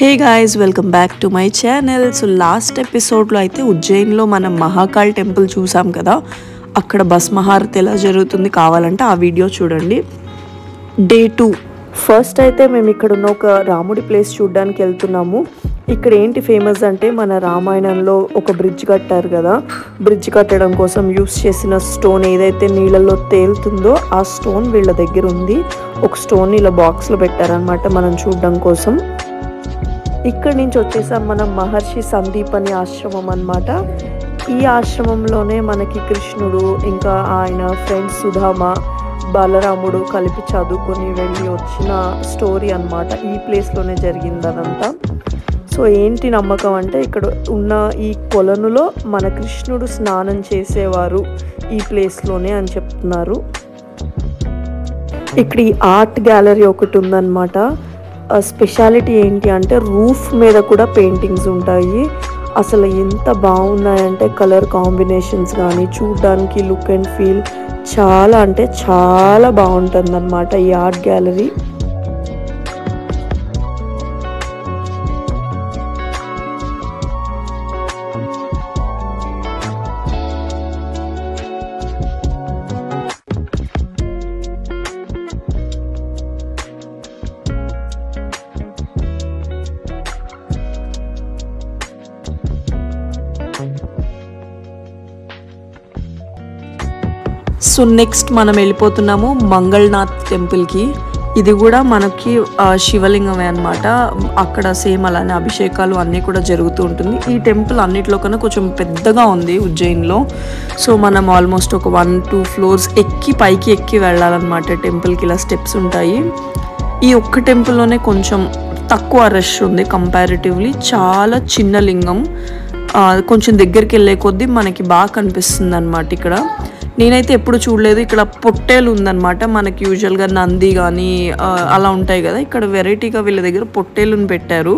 Hey guys, welcome back to my channel. So last episode lo aithe Ujjain lo manam Mahakal temple chusam kada. Akkada Bhasmaharati ela jarugutundi kavalante aa video chudandi. Day 2 first అయితే మేము ఇక్కడ ఉన్న ఒక రాముడి place చూడడానికి వెళ్తున్నాము. ఇక్కడ ఏంటి ఫేమస్ అంటే మన రామాయణంలో ఒక బ్రిడ్జ్ కట్టారు కదా, బ్రిడ్జ్ కట్టడం కోసం యూస్ చేసిన స్టోన్ ఏదైతే నీళ్ళల్లో తేలుతుందో ఆ స్టోన్ వీళ్ళ దగ్గర ఉంది. ఒక స్టోన్ ఇలా బాక్స్లో పెట్టారనమాట మనం చూడడం కోసం. ఇక్కడ నుంచి వచ్చేసాం మనం మహర్షి సందీపని ఆశ్రమం అన్నమాట. ఈ ఆశ్రమంలోనే మనకి కృష్ణుడు ఇంకా ఆయన ఫ్రెండ్స్ సుధామ బాలరాముడు కలిపి చదువుకొని వెళ్ళి వచ్చిన స్టోరీ అన్నమాట. ఈ ప్లేస్లోనే జరిగింది అదంతా. సో ఏంటి నమ్మకం అంటే ఇక్కడ ఉన్న ఈ కొలనులో మన కృష్ణుడు స్నానం చేసేవారు ఈ ప్లేస్లోనే అని చెప్తున్నారు. ఇక్కడ ఈ ఆర్ట్ గ్యాలరీ ఒకటి ఉందన్నమాట. స్పెషాలిటీ ఏంటి అంటే రూఫ్ మీద కూడా పెయింటింగ్స్ ఉంటాయి. అసలు ఎంత బాగున్నాయంటే కలర్ కాంబినేషన్స్ కానీ చూడడానికి లుక్ అండ్ ఫీల్ చాలా అంటే చాలా బాగుంటుంది అన్నమాట ఈ ఆర్ట్ గ్యాలరీ. సో నెక్స్ట్ మనం వెళ్ళిపోతున్నాము మంగళనాథ్ టెంపుల్కి. ఇది కూడా మనకి శివలింగమే అనమాట. అక్కడ సేమ్ అలానే అభిషేకాలు అన్నీ కూడా జరుగుతూ ఉంటుంది. ఈ టెంపుల్ అన్నిట్లో కన్నా కొంచెం పెద్దగా ఉంది ఉజ్జయిన్లో. సో మనం ఆల్మోస్ట్ ఒక 1-2 ఫ్లోర్స్ పైకి ఎక్కి వెళ్ళాలన్నమాట. టెంపుల్కి ఇలా స్టెప్స్ ఉంటాయి. ఈ ఒక్క టెంపుల్లోనే కొంచెం తక్కువ రష్ ఉంది కంపారిటివ్లీ. చాలా చిన్న లింగం, కొంచెం దగ్గరికి వెళ్ళే కొద్దీ మనకి బాగా కనిపిస్తుంది అనమాట. ఇక్కడ నేనైతే ఎప్పుడు చూడలేదు. ఇక్కడ పొట్టేలు ఉందన్నమాట. మనకి యూజువల్గా నంది కానీ అలా ఉంటాయి కదా, ఇక్కడ వెరైటీగా వీళ్ళ దగ్గర పొట్టేలుని పెట్టారు.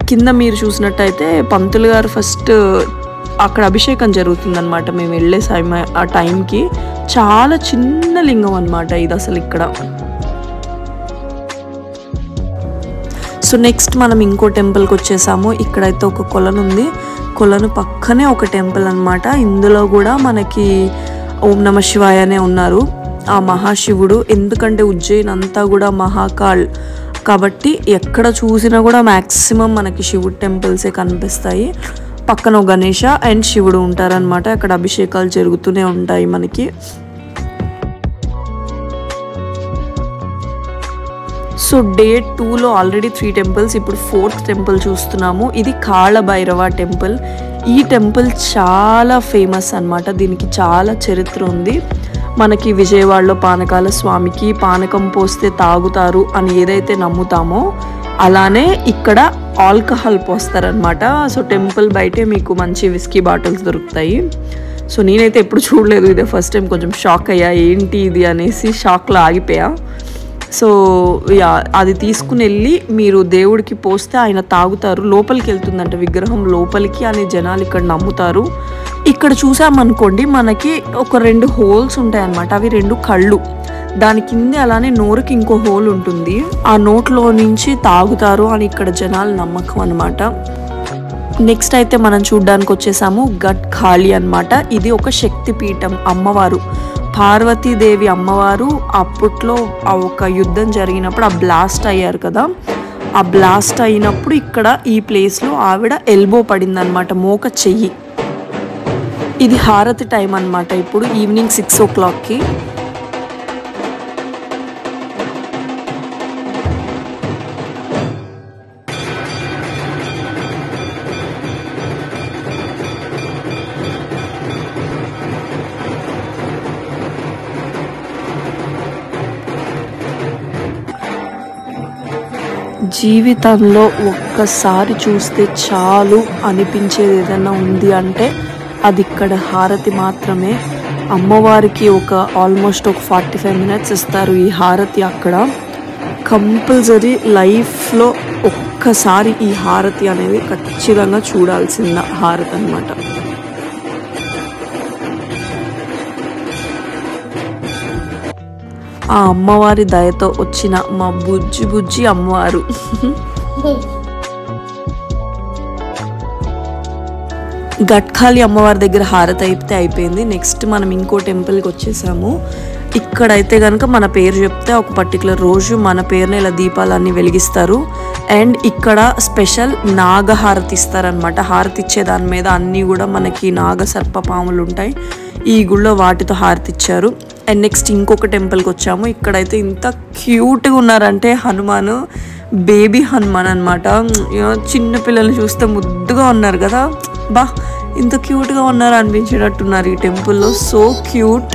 కింద మీరు చూసినట్టయితే పంతులు గారు ఫస్ట్ అక్కడ అభిషేకం జరుగుతుందన్నమాట. మేము వెళ్ళే ఆ టైంకి చాలా చిన్న లింగం అనమాట ఇది అసలు ఇక్కడ. సో నెక్స్ట్ మనం ఇంకో టెంపుల్కి వచ్చేసాము. ఇక్కడైతే ఒక కొలను ఉంది. కొలను పక్కనే ఒక టెంపుల్ అనమాట. ఇందులో కూడా మనకి ఓం నమ శివాయనే ఉన్నారు ఆ మహాశివుడు. ఎందుకంటే ఉజ్జయిన్ అంతా కూడా మహాకాల్ కాబట్టి ఎక్కడ చూసినా కూడా మ్యాక్సిమం మనకి శివుడు టెంపుల్సే కనిపిస్తాయి. పక్కన గణేష అండ్ శివుడు ఉంటారనమాట. అక్కడ అభిషేకాలు జరుగుతూనే ఉంటాయి మనకి. సో డే 2లో ఆల్రెడీ 3 టెంపుల్స్, ఇప్పుడు 4th టెంపుల్ చూస్తున్నాము. ఇది కాళభైరవ టెంపుల్. ఈ టెంపుల్ చాలా ఫేమస్ అన్నమాట. దీనికి చాలా చరిత్ర ఉంది. మనకి విజయవాడలో పానకాల స్వామికి పానకం పోస్తే తాగుతారు అని ఏదైతే నమ్ముతామో అలానే ఇక్కడ ఆల్కహాల్ పోస్తారనమాట. సో టెంపుల్ బయటే మీకు మంచి విస్కీ బాటిల్స్ దొరుకుతాయి. సో నేనైతే ఎప్పుడు చూడలేదు, ఇదే ఫస్ట్ టైం. కొంచెం షాక్ అయ్యా, ఏంటి ఇది అనేసి షాక్లో ఆగిపోయా. సో అది తీసుకుని వెళ్ళి మీరు దేవుడికి పోస్తే ఆయన తాగుతారు. లోపలికి వెళ్తుందంట విగ్రహం లోపలికి అని జనాలు ఇక్కడ నమ్ముతారు. ఇక్కడ చూసామనుకోండి మనకి ఒక 2 హోల్స్ ఉంటాయి అన్నమాట. అవి 2 కళ్ళు. దాని కింద అలానే నోరుకి ఇంకో హోల్ ఉంటుంది. ఆ నోట్లో నుంచి తాగుతారు అని ఇక్కడ జనాల నమ్మకం అనమాట. నెక్స్ట్ అయితే మనం చూడ్డానికి వచ్చేసాము గట్ ఖాళీ అనమాట. ఇది ఒక శక్తిపీఠం, అమ్మవారు పార్వతీదేవి అమ్మవారు. అప్పట్లో ఒక యుద్ధం జరిగినప్పుడు ఆ బ్లాస్ట్ అయ్యారు కదా, ఆ బ్లాస్ట్ అయినప్పుడు ఇక్కడ ఈ ప్లేస్లో ఆవిడ ఎల్బో పడిందనమాట, మోక చెయ్యి. ఇది హారతి టైం అనమాట. ఇప్పుడు ఈవినింగ్ 6 o'clockకి. జీవితంలో ఒక్కసారి చూస్తే చాలు అనిపించేది ఏదైనా ఉంది అంటే అది ఇక్కడ హారతి మాత్రమే. అమ్మవారికి ఆల్మోస్ట్ ఒక 45 minutes ఇస్తారు ఈ హారతి. అక్కడ కంపల్సరీ లైఫ్లో ఒక్కసారి ఈ హారతి అనేది ఖచ్చితంగా చూడాల్సిన హారతి అన్నమాట. ఆ అమ్మవారి దయతో వచ్చిన మా బుజ్జి అమ్మవారు. గట్కాలి అమ్మవారి దగ్గర హారతి అయితే అయిపోయింది. నెక్స్ట్ మనం ఇంకో టెంపుల్కి వచ్చేసాము. ఇక్కడైతే కనుక మన పేరు చెప్తే ఒక పర్టికులర్ రోజు మన పేరుని ఇలా దీపాలన్నీ వెలిగిస్తారు. అండ్ ఇక్కడ స్పెషల్ నాగహారతి ఇస్తారనమాట. హారతి ఇచ్చే దాని మీద అన్నీ కూడా మనకి నాగ సర్ప పాములు ఉంటాయి. ఈ గుళ్ళో వాటితో హారతి ఇచ్చారు. అండ్ నెక్స్ట్ ఇంకొక టెంపుల్కి వచ్చాము. ఇక్కడైతే ఇంత క్యూట్గా ఉన్నారంటే హనుమాన్, బేబీ హనుమాన్ అనమాట. చిన్న పిల్లల్ని చూస్తే ముద్దుగా ఉన్నారు కదా, బా ఇంత క్యూట్గా ఉన్నారు అనిపించేటట్టున్నారు ఈ టెంపుల్లో. So cute.